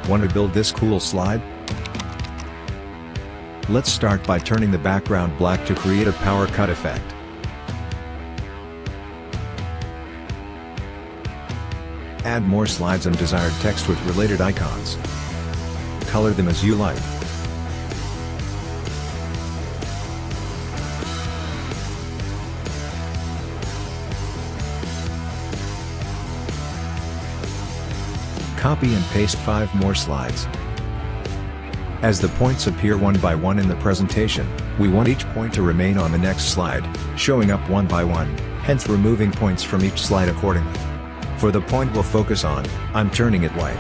Want to build this cool slide? Let's start by turning the background black to create a power cut effect. Add more slides and desired text with related icons. Color them as you like. Copy and paste 5 more slides. As the points appear one by one in the presentation, we want each point to remain on the next slide, showing up one by one, hence removing points from each slide accordingly. For the point we'll focus on, I'm turning it white.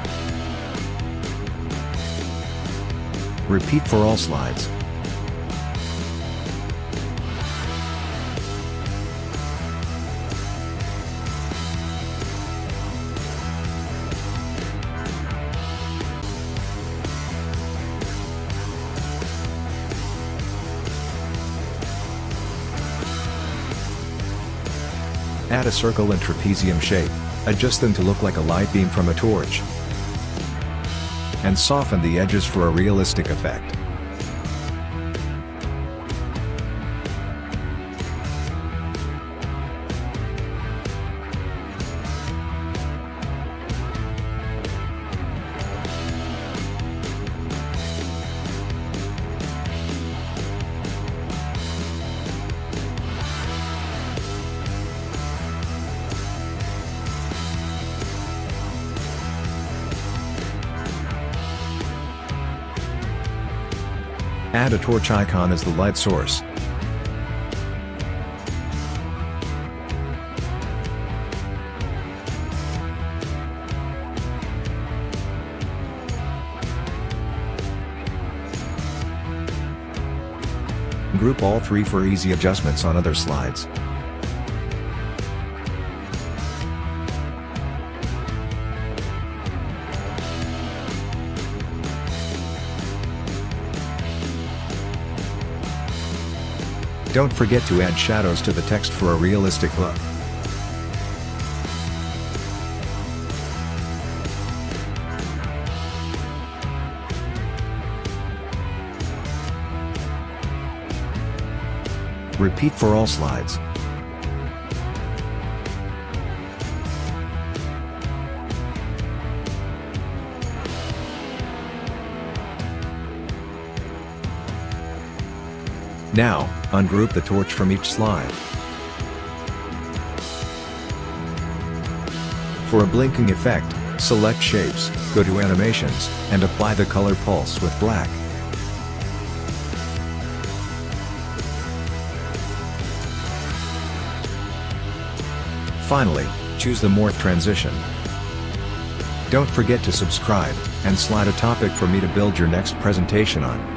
Repeat for all slides. Add a circle and trapezium shape, adjust them to look like a light beam from a torch, and soften the edges for a realistic effect. Add a torch icon as the light source. Group all 3 for easy adjustments on other slides. Don't forget to add shadows to the text for a realistic look. Repeat for all slides. Now, ungroup the torch from each slide. For a blinking effect, select Shapes, go to Animations, and apply the color pulse with black. Finally, choose the Morph transition. Don't forget to subscribe, and slide a topic for me to build your next presentation on.